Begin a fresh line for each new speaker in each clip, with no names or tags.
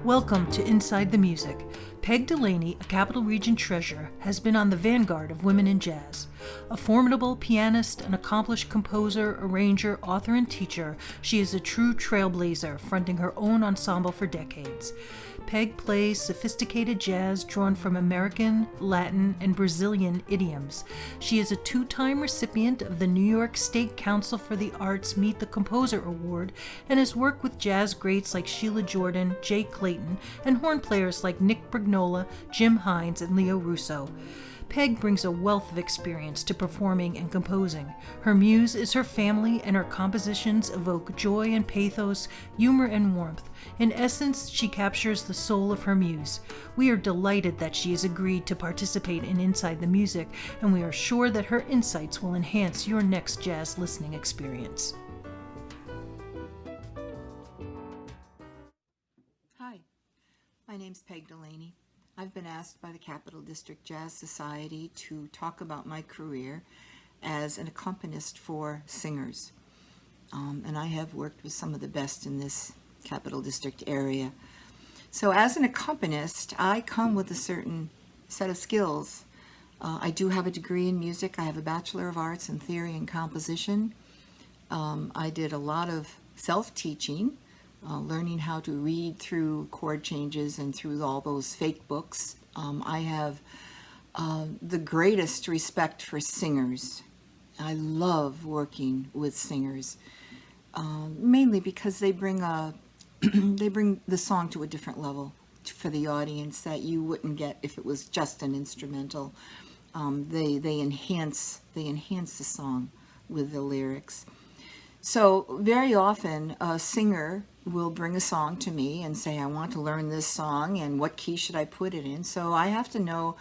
Welcome to Inside the Music. Peg Delaney, a Capital Region treasure, has been on the vanguard of women in jazz. A formidable pianist, an accomplished composer, arranger, author, and teacher, she is a true trailblazer, fronting her own ensemble for decades. Peg plays sophisticated jazz drawn from American, Latin, and Brazilian idioms. She is a two-time recipient of the New York State Council for the Arts Meet the Composer Award and has worked with jazz greats like Sheila Jordan, Jay Clayton, and horn players like Nick Brignola, Jim Hines, and Leo Russo. Peg brings a wealth of experience to performing and composing. Her muse is her family, and her compositions evoke joy and pathos, humor and warmth. In essence, she captures the soul of her muse. We are delighted that she has agreed to participate in Inside the Music, and we are sure that her insights will enhance your next jazz listening experience.
Hi, my name's Peg Delaney. I've been asked by the Capital District Jazz Society to talk about my career as an accompanist for singers. And I have worked with some of the best in this Capital District area. So as an accompanist, I come with a certain set of skills. I do have a degree in music. I have a Bachelor of Arts in Theory and Composition. I did a lot of self-teaching. Learning how to read through chord changes and through all those fake books. I have the greatest respect for singers. I love working with singers, mainly because they bring they bring the song to a different level for the audience that you wouldn't get if it was just an instrumental. They enhance the song with the lyrics. So very often a singer will bring a song to me and say, I want to learn this song and what key should I put it in? So I have to know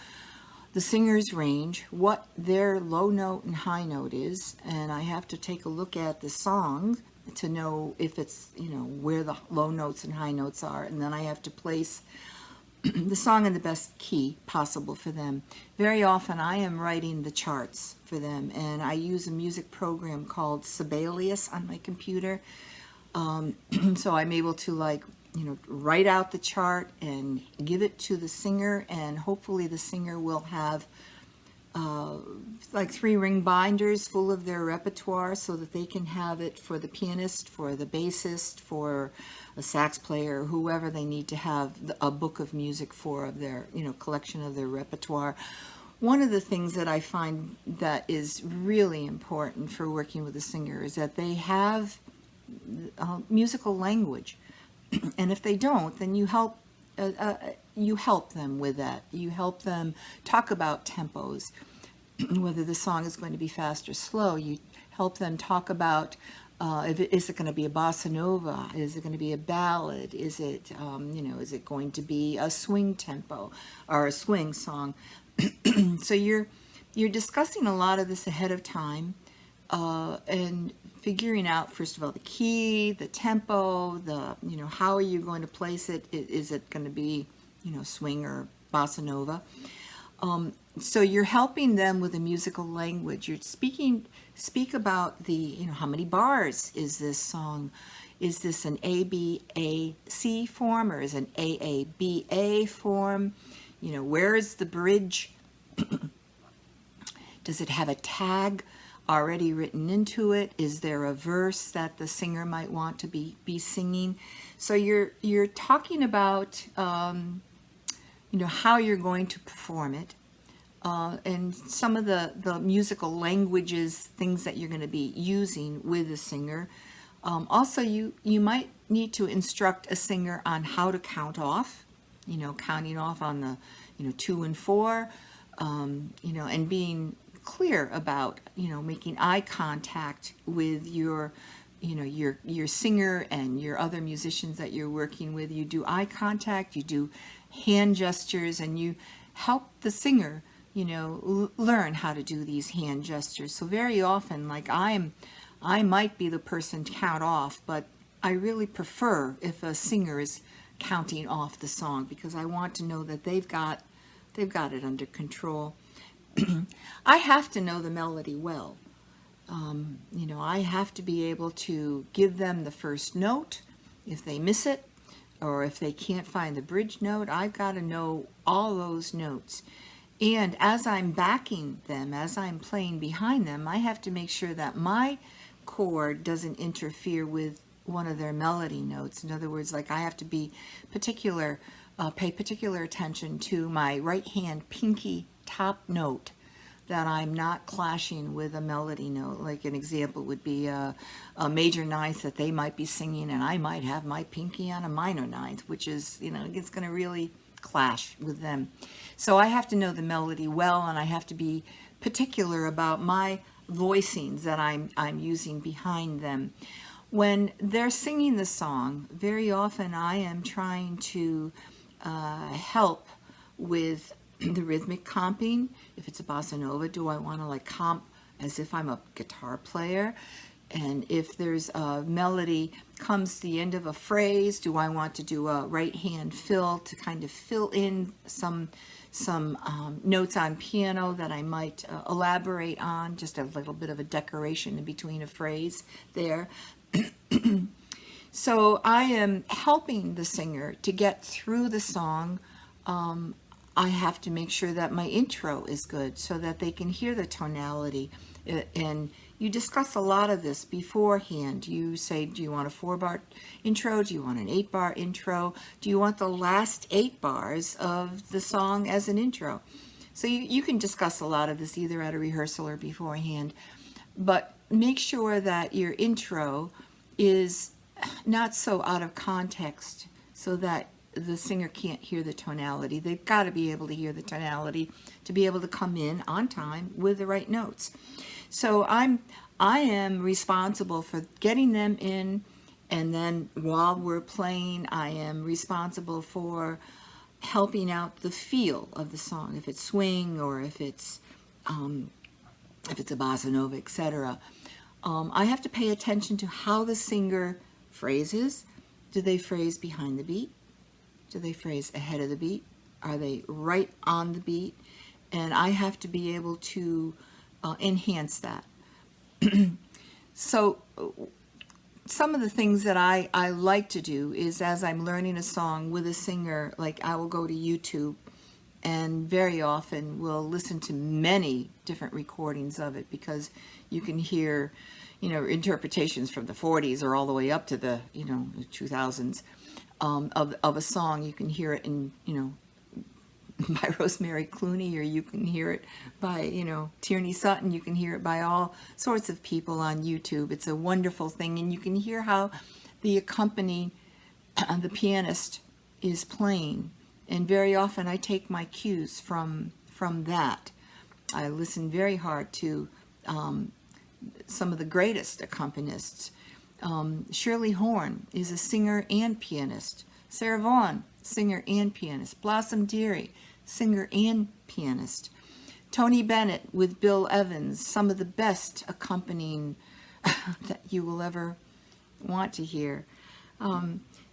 the singer's range, what their low note and high note is, and I have to take a look at the song to know if it's, where the low notes and high notes are, and then I have to place the song in the best key possible for them. Very often I am writing the charts for them, and I use a music program called Sibelius on my computer. So I'm able to write out the chart and give it to the singer, and hopefully the singer will have 3-ring binders full of their repertoire so that they can have it for the pianist, for the bassist, for a sax player, whoever they need to have a book of music for, of their collection of their repertoire. One of the things that I find that is really important for working with a singer is that they have musical language, and if they don't, then you help them with that. You help them talk about tempos, whether the song is going to be fast or slow. You help them talk about is it going to be a bossa nova? Is it going to be a ballad? Is it is it going to be a swing tempo or a swing song? So you're discussing a lot of this ahead of time, and figuring out, first of all, the key, the tempo, how are you going to place it? Is it going to be, swing or bossa nova? So you're helping them with a musical language. You're speak about the, how many bars is this song? Is this an A-B-A-C form, or is it an A-A-B-A form? Where is the bridge? Does it have a tag already written into it? Is there a verse that the singer might want to be singing? So you're talking about how you're going to perform it, and some of the musical languages, things that you're going to be using with the singer. Also, you might need to instruct a singer on how to count off, counting off on the 2 and 4, and being clear about making eye contact with your singer and your other musicians that you're working with. You do eye contact, you do hand gestures, and you help the singer learn how to do these hand gestures. So very often, I might be the person to count off, but I really prefer if a singer is counting off the song, because I want to know that they've got it under control. I have to know the melody well. I have to be able to give them the first note. If they miss it, or if they can't find the bridge note, I've got to know all those notes. And as I'm backing them, as I'm playing behind them, I have to make sure that my chord doesn't interfere with one of their melody notes. In other words, like I have to be particular, pay particular attention to my right hand pinky top note, that I'm not clashing with a melody note. Like an example would be a major ninth that they might be singing, and I might have my pinky on a minor ninth, which is, it's going to really clash with them. So I have to know the melody well, and I have to be particular about my voicings that I'm using behind them. When they're singing the song, very often I am trying to help with the rhythmic comping. If it's a bossa nova, do I want to like comp as if I'm a guitar player? And if there's a melody comes to the end of a phrase, do I want to do a right hand fill to kind of fill in some notes on piano that I might elaborate on, just a little bit of a decoration in between a phrase there. So I am helping the singer to get through the song. I have to make sure that my intro is good so that they can hear the tonality. And you discuss a lot of this beforehand. You say, do you want a 4-bar intro? Do you want an 8-bar intro? Do you want the last 8 bars of the song as an intro? So you can discuss a lot of this either at a rehearsal or beforehand. But make sure that your intro is not so out of context so that the singer can't hear the tonality. They've got to be able to hear the tonality to be able to come in on time with the right notes. So I am responsible for getting them in, and then while we're playing, I am responsible for helping out the feel of the song, if it's swing or if it's a bossa nova, etc. I have to pay attention to how the singer phrases. Do they phrase behind the beat? Do they phrase ahead of the beat? Are they right on the beat? And I have to be able to enhance that. So some of the things that I like to do is, as I'm learning a song with a singer, like I will go to YouTube and very often will listen to many different recordings of it, because you can hear, interpretations from the 40s or all the way up to the, 2000s. Of a song. You can hear it in, by Rosemary Clooney, or you can hear it by, Tierney Sutton. You can hear it by all sorts of people on YouTube. It's a wonderful thing, and you can hear how the the pianist is playing. And very often I take my cues from that. I listen very hard to some of the greatest accompanists. Shirley Horn is a singer and pianist. Sarah Vaughan, singer and pianist. Blossom Dearie, singer and pianist. Tony Bennett with Bill Evans, some of the best accompanying that you will ever want to hear.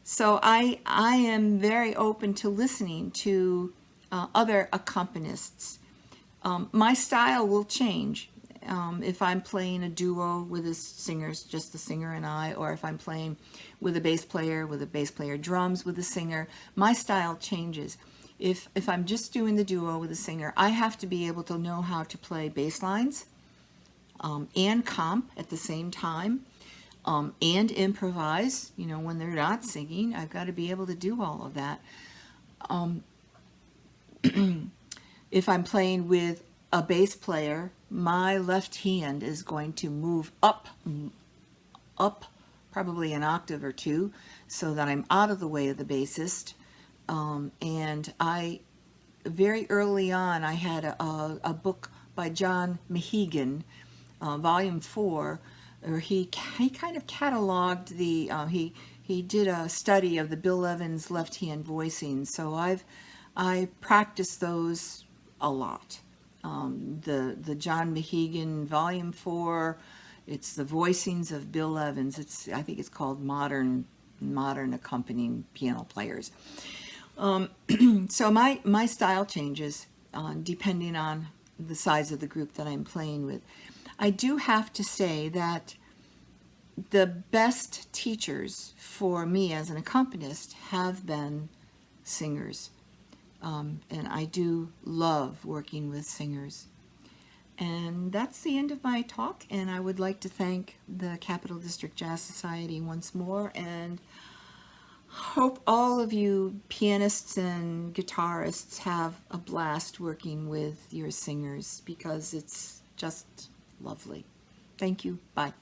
So I am very open to listening to other accompanists. My style will change. If I'm playing a duo with a singer, just the singer and I, or if I'm playing with a bass player drums with a singer, my style changes. If I'm just doing the duo with a singer, I have to be able to know how to play bass lines and comp at the same time, and improvise, when they're not singing. I've got to be able to do all of that. If I'm playing with a bass player, my left hand is going to move up probably an octave or two, so that I'm out of the way of the bassist. And very early on, I had a book by John Mehegan, volume 4, where he kind of cataloged he did a study of the Bill Evans left hand voicing. So I practiced those a lot. The John Mehegan volume 4, it's the voicings of Bill Evans. I think it's called Modern Accompanying Piano Players. So my style changes depending on the size of the group that I'm playing with. I do have to say that the best teachers for me as an accompanist have been singers. And I do love working with singers. And that's the end of my talk, and I would like to thank the Capital District Jazz Society once more, and hope all of you pianists and guitarists have a blast working with your singers, because it's just lovely. Thank you. Bye.